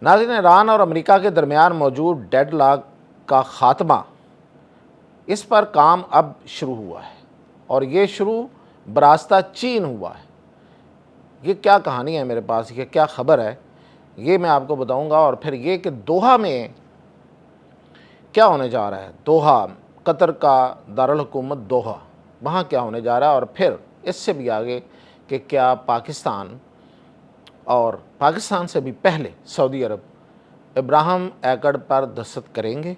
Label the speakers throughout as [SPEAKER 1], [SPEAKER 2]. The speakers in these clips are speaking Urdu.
[SPEAKER 1] ناظرین، ایران اور امریکہ کے درمیان موجود ڈیڈ لاک کا خاتمہ، اس پر کام اب شروع ہوا ہے، اور یہ شروع براستہ چین ہوا ہے۔ یہ کیا کہانی ہے میرے پاس، یہ کیا خبر ہے، یہ میں آپ کو بتاؤں گا۔ اور پھر یہ کہ دوحہ میں کیا ہونے جا رہا ہے، دوحہ قطر کا دارالحکومت دوحہ، وہاں کیا ہونے جا رہا ہے، اور پھر اس سے بھی آگے کہ کیا پاکستان اور پاکستان سے بھی پہلے سعودی عرب ابراہیم ایکڑ پر دستخط کریں گے۔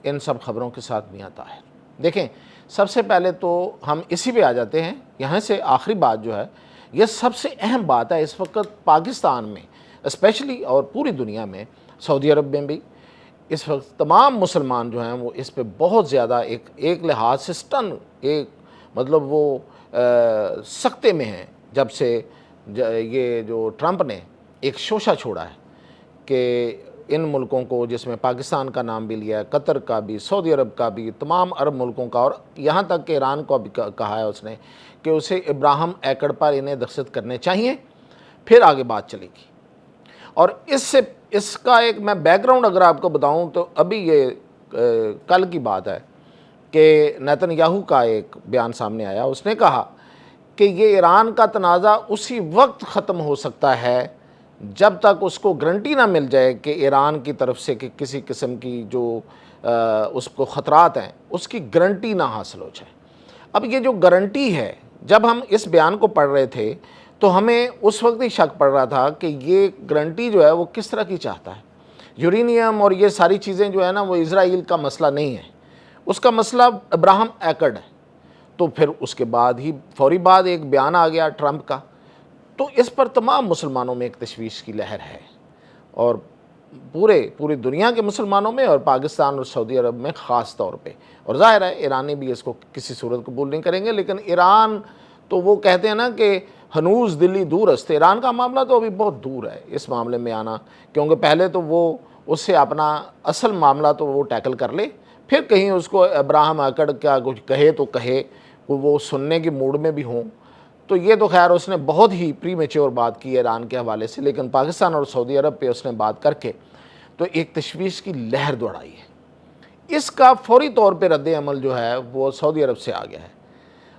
[SPEAKER 1] ان سب خبروں کے ساتھ میاں طاہر۔ دیکھیں، سب سے پہلے تو ہم اسی پہ آ جاتے ہیں، یہاں سے آخری بات جو ہے، یہ سب سے اہم بات ہے اس وقت پاکستان میں اسپیشلی، اور پوری دنیا میں، سعودی عرب میں بھی اس وقت تمام مسلمان جو ہیں وہ اس پہ بہت زیادہ ایک لحاظ سے سٹن، ایک مطلب وہ سکتے میں ہیں جب سے یہ جو ٹرمپ نے ایک شوشہ چھوڑا ہے کہ ان ملکوں کو، جس میں پاکستان کا نام بھی لیا ہے، قطر کا بھی، سعودی عرب کا بھی، تمام عرب ملکوں کا، اور یہاں تک کہ ایران کو بھی کہا ہے اس نے کہ اسے ابراہیم ایکڑ پر انہیں دستخط کرنے چاہیے، پھر آگے بات چلے گی۔ اور اس کا ایک میں بیک گراؤنڈ اگر آپ کو بتاؤں تو ابھی یہ کل کی بات ہے کہ نیتن یاہو کا ایک بیان سامنے آیا، اس نے کہا کہ یہ ایران کا تنازع اسی وقت ختم ہو سکتا ہے جب تک اس کو گارنٹی نہ مل جائے کہ ایران کی طرف سے کہ کسی قسم کی جو اس کو خطرات ہیں اس کی گارنٹی نہ حاصل ہو جائے۔ اب یہ جو گارنٹی ہے، جب ہم اس بیان کو پڑھ رہے تھے تو ہمیں اس وقت ہی شک پڑ رہا تھا کہ یہ گارنٹی جو ہے وہ کس طرح کی چاہتا ہے۔ یورینیم اور یہ ساری چیزیں جو ہے نا، وہ اسرائیل کا مسئلہ نہیں ہے، اس کا مسئلہ ابراہیم ایکڑ ہے۔ تو پھر اس کے بعد ہی فوری بعد ایک بیان آ گیا ٹرمپ کا، تو اس پر تمام مسلمانوں میں ایک تشویش کی لہر ہے، اور پوری دنیا کے مسلمانوں میں، اور پاکستان اور سعودی عرب میں خاص طور پہ۔ اور ظاہر ہے ایرانی بھی اس کو کسی صورت قبول نہیں کریں گے، لیکن ایران تو وہ کہتے ہیں نا کہ ہنوز دلی دور است، ایران کا معاملہ تو ابھی بہت دور ہے اس معاملے میں آنا، کیونکہ پہلے تو وہ اس سے اپنا اصل معاملہ تو وہ ٹیکل کر لے، پھر کہیں اس کو ابراہیم ایکڑ کا کچھ کہے تو کہے، وہ سننے کے موڈ میں بھی ہوں۔ تو یہ تو خیر اس نے بہت ہی پری میچور بات کی ایران کے حوالے سے، لیکن پاکستان اور سعودی عرب پہ اس نے بات کر کے تو ایک تشویش کی لہر دوڑائی ہے۔ اس کا فوری طور پہ رد عمل جو ہے وہ سعودی عرب سے آ گیا ہے،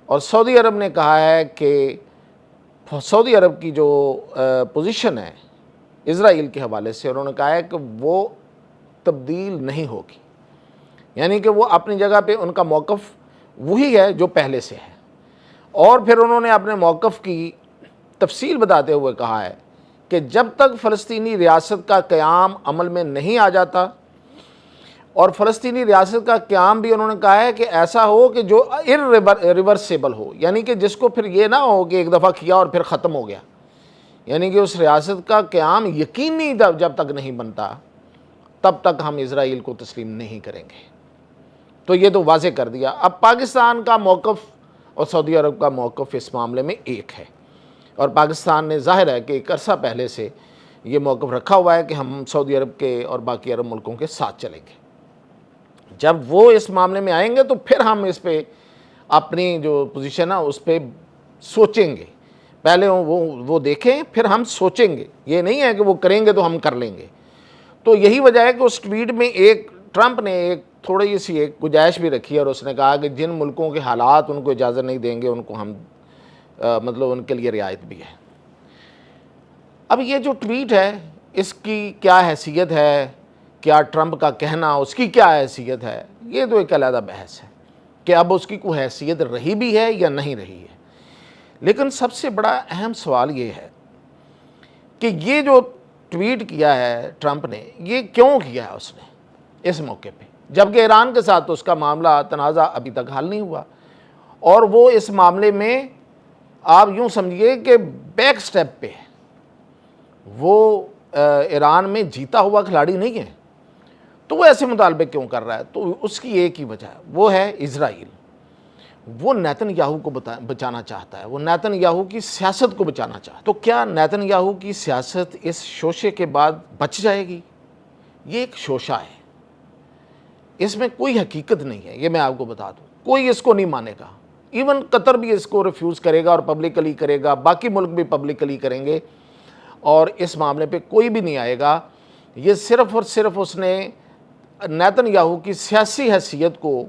[SPEAKER 1] اور سعودی عرب نے کہا ہے کہ سعودی عرب کی جو پوزیشن ہے اسرائیل کے حوالے سے، انہوں نے کہا ہے کہ وہ تبدیل نہیں ہوگی، یعنی کہ وہ اپنی جگہ پہ ان کا موقف وہی ہے جو پہلے سے ہے۔ اور پھر انہوں نے اپنے موقف کی تفصیل بتاتے ہوئے کہا ہے کہ جب تک فلسطینی ریاست کا قیام عمل میں نہیں آ جاتا، اور فلسطینی ریاست کا قیام بھی انہوں نے کہا ہے کہ ایسا ہو کہ جو ریورسیبل ہو، یعنی کہ جس کو پھر یہ نہ ہو کہ ایک دفعہ کیا اور پھر ختم ہو گیا، یعنی کہ اس ریاست کا قیام یقینی جب تک نہیں بنتا تب تک ہم اسرائیل کو تسلیم نہیں کریں گے۔ تو یہ تو واضح کر دیا۔ اب پاکستان کا موقف اور سعودی عرب کا موقف اس معاملے میں ایک ہے، اور پاکستان نے ظاہر ہے کہ ایک عرصہ پہلے سے یہ موقف رکھا ہوا ہے کہ ہم سعودی عرب کے اور باقی عرب ملکوں کے ساتھ چلیں گے۔ جب وہ اس معاملے میں آئیں گے تو پھر ہم اس پہ اپنی جو پوزیشن ہے اس پہ سوچیں گے، پہلے وہ دیکھیں پھر ہم سوچیں گے، یہ نہیں ہے کہ وہ کریں گے تو ہم کر لیں گے۔ تو یہی وجہ ہے کہ اس ٹویٹ میں ٹرمپ نے ایک تھوڑی سی ایک گنجائش بھی رکھی ہے، اور اس نے کہا کہ جن ملکوں کے حالات ان کو اجازت نہیں دیں گے ان کو ہم مطلب ان کے لیے رعایت بھی ہے۔ اب یہ جو ٹویٹ ہے اس کی کیا حیثیت ہے، کیا ٹرمپ کا کہنا اس کی کیا حیثیت ہے، یہ تو ایک علیحدہ بحث ہے کہ اب اس کی کوئی حیثیت رہی بھی ہے یا نہیں رہی ہے۔ لیکن سب سے بڑا اہم سوال یہ ہے کہ یہ جو ٹویٹ کیا ہے ٹرمپ نے، یہ کیوں کیا ہے اس نے اس موقع پہ، جبکہ ایران کے ساتھ تو اس کا معاملہ تنازع ابھی تک حل نہیں ہوا، اور وہ اس معاملے میں آپ یوں سمجھیے کہ بیک سٹیپ پہ ہے، وہ ایران میں جیتا ہوا کھلاڑی نہیں ہے، تو وہ ایسے مطالبے کیوں کر رہا ہے؟ تو اس کی ایک ہی وجہ ہے، وہ ہے اسرائیل۔ وہ نیتن یاہو کو بچانا چاہتا ہے، وہ نیتن یاہو کی سیاست کو بچانا چاہتا ہے۔ تو کیا نیتن یاہو کی سیاست اس شوشے کے بعد بچ جائے گی؟ یہ ایک شوشہ ہے، اس میں کوئی حقیقت نہیں ہے، یہ میں آپ کو بتا دوں، کوئی اس کو نہیں مانے گا، ایون قطر بھی اس کو ریفیوز کرے گا اور پبلکلی کرے گا، باقی ملک بھی پبلکلی کریں گے، اور اس معاملے پہ کوئی بھی نہیں آئے گا۔ یہ صرف اور صرف اس نے نیتن یاہو کی سیاسی حیثیت کو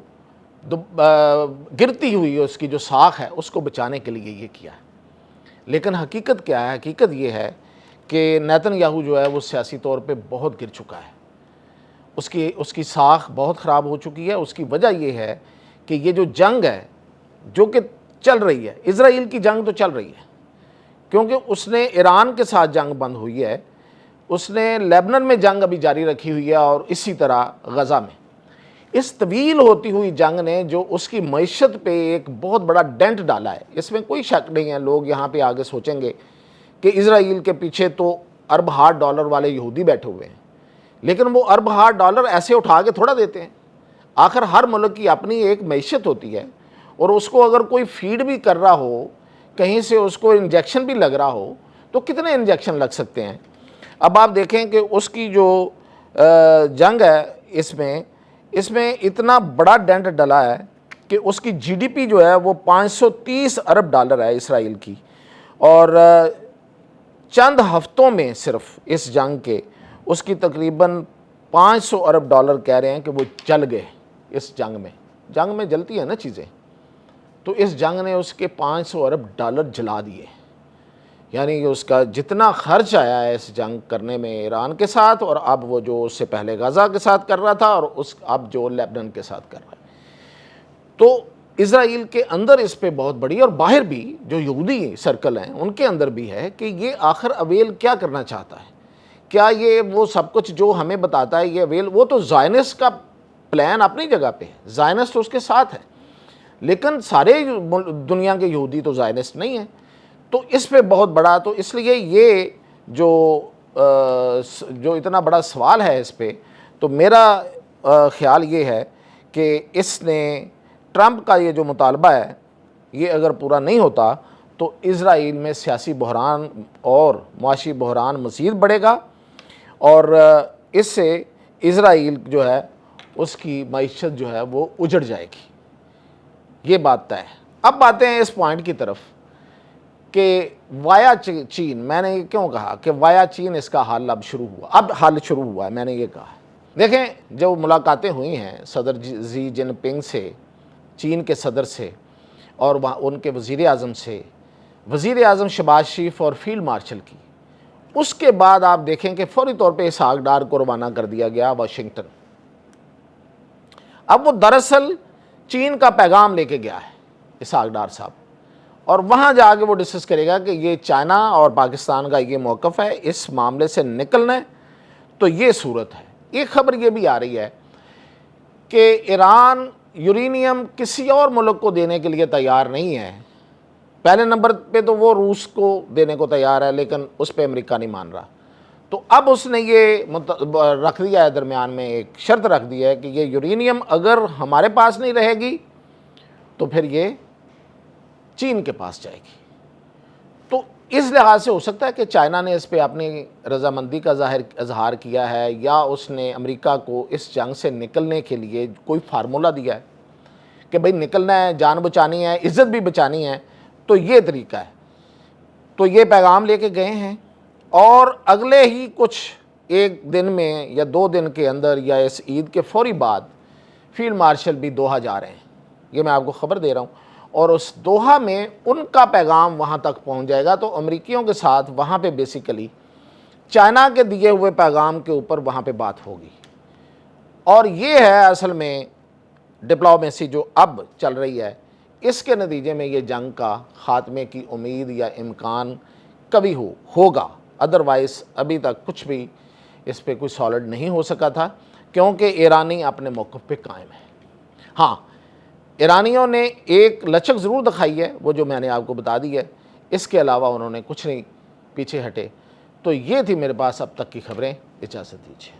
[SPEAKER 1] گرتی ہوئی اس کی جو ساکھ ہے اس کو بچانے کے لیے یہ کیا ہے۔ لیکن حقیقت کیا ہے؟ حقیقت یہ ہے کہ نیتن یاہو جو ہے وہ سیاسی طور پہ بہت گر چکا ہے، اس کی ساکھ بہت خراب ہو چکی ہے۔ اس کی وجہ یہ ہے کہ یہ جو جنگ ہے جو کہ چل رہی ہے، اسرائیل کی جنگ تو چل رہی ہے، کیونکہ اس نے ایران کے ساتھ جنگ بند ہوئی ہے، اس نے لیبنان میں جنگ ابھی جاری رکھی ہوئی ہے، اور اسی طرح غزہ میں۔ اس طویل ہوتی ہوئی جنگ نے جو اس کی معیشت پہ ایک بہت بڑا ڈینٹ ڈالا ہے، اس میں کوئی شک نہیں ہے۔ لوگ یہاں پہ آگے سوچیں گے کہ اسرائیل کے پیچھے تو ارب ہار ڈالر والے یہودی بیٹھے ہوئے ہیں، لیکن وہ ارب ہار ڈالر ایسے اٹھا کے تھوڑا دیتے ہیں۔ آخر ہر ملک کی اپنی ایک معیشت ہوتی ہے، اور اس کو اگر کوئی فیڈ بھی کر رہا ہو، کہیں سے اس کو انجیکشن بھی لگ رہا ہو، تو کتنے انجیکشن لگ سکتے ہیں؟ اب آپ دیکھیں کہ اس کی جو جنگ ہے اس میں اتنا بڑا ڈینٹ ڈلا ہے کہ اس کی جی ڈی پی جو ہے وہ 530 ارب ڈالر ہے اسرائیل کی، اور چند ہفتوں میں صرف اس جنگ کے اس کی تقریباً 500 ارب ڈالر کہہ رہے ہیں کہ وہ جل گئے۔ اس جنگ میں جلتی ہے نا چیزیں، تو اس جنگ نے اس کے 500 ارب ڈالر جلا دیے۔ یعنی کہ اس کا جتنا خرچ آیا ہے اس جنگ کرنے میں ایران کے ساتھ، اور اب وہ جو اس سے پہلے غزہ کے ساتھ کر رہا تھا، اور اب جو لیبنان کے ساتھ کر رہا ہے، تو اسرائیل کے اندر اس پہ بہت بڑی، اور باہر بھی جو یہودی سرکل ہیں ان کے اندر بھی ہے کہ یہ آخر اویل کیا کرنا چاہتا ہے۔ کیا یہ وہ سب کچھ جو ہمیں بتاتا ہے یہ اویل، وہ تو زائنسٹ کا پلان اپنی جگہ پہ ہے، زائنسٹ اس کے ساتھ ہے، لیکن سارے دنیا کے یہودی تو زائنسٹ نہیں ہیں، تو اس پہ بہت بڑا، تو اس لیے یہ جو اتنا بڑا سوال ہے اس پہ، تو میرا خیال یہ ہے کہ اس نے ٹرمپ کا یہ جو مطالبہ ہے یہ اگر پورا نہیں ہوتا تو اسرائیل میں سیاسی بحران اور معاشی بحران مزید بڑھے گا، اور اس سے اسرائیل جو ہے اس کی معیشت جو ہے وہ اجڑ جائے گی، یہ بات طے ہے۔ اب آتے ہیں اس پوائنٹ کی طرف کہ وایا چین، میں نے یہ کیوں کہا کہ وایا چین اس کا حل اب حل شروع ہوا ہے، میں نے یہ کہا۔ دیکھیں جو ملاقاتیں ہوئی ہیں صدر زی جن پنگ سے، چین کے صدر سے، اور ان کے وزیر اعظم سے، وزیر اعظم شہباز شریف اور فیلڈ مارشل کی، اس کے بعد آپ دیکھیں کہ فوری طور پہ اسحاق ڈار کو روانہ کر دیا گیا واشنگٹن۔ اب وہ دراصل چین کا پیغام لے کے گیا ہے اسحاق ڈار صاحب، اور وہاں جا کے وہ ڈسکس کرے گا کہ یہ چائنا اور پاکستان کا یہ موقف ہے، اس معاملے سے نکلنا ہے تو یہ صورت ہے۔ ایک خبر یہ بھی آ رہی ہے کہ ایران یورینیم کسی اور ملک کو دینے کے لیے تیار نہیں ہے، پہلے نمبر پہ تو وہ روس کو دینے کو تیار ہے، لیکن اس پہ امریکہ نہیں مان رہا، تو اب اس نے یہ رکھ دیا ہے، درمیان میں ایک شرط رکھ دی ہے کہ یہ یورینیم اگر ہمارے پاس نہیں رہے گی تو پھر یہ چین کے پاس جائے گی۔ تو اس لحاظ سے ہو سکتا ہے کہ چائنا نے اس پہ اپنی رضامندی کا اظہار کیا ہے، یا اس نے امریکہ کو اس جنگ سے نکلنے کے لیے کوئی فارمولا دیا ہے کہ بھئی نکلنا ہے، جان بچانی ہے، عزت بھی بچانی ہے، تو یہ طریقہ ہے۔ تو یہ پیغام لے کے گئے ہیں، اور اگلے ہی کچھ ایک دن میں یا 2 دن کے اندر یا اس عید کے فوری بعد فیلڈ مارشل بھی دوحہ جا رہے ہیں، یہ میں آپ کو خبر دے رہا ہوں، اور اس دوحہ میں ان کا پیغام وہاں تک پہنچ جائے گا، تو امریکیوں کے ساتھ وہاں پہ بیسیکلی چائنا کے دیے ہوئے پیغام کے اوپر وہاں پہ بات ہوگی، اور یہ ہے اصل میں ڈپلومیسی جو اب چل رہی ہے۔ اس کے نتیجے میں یہ جنگ کا خاتمے کی امید یا امکان کبھی ہوگا، ادروائز ابھی تک کچھ بھی اس پہ کوئی سالڈ نہیں ہو سکا تھا، کیونکہ ایرانی اپنے موقف پہ قائم ہے۔ ہاں، ایرانیوں نے ایک لچک ضرور دکھائی ہے، وہ جو میں نے آپ کو بتا دی ہے، اس کے علاوہ انہوں نے کچھ نہیں پیچھے ہٹے۔ تو یہ تھی میرے پاس اب تک کی خبریں، اجازت دیجیے۔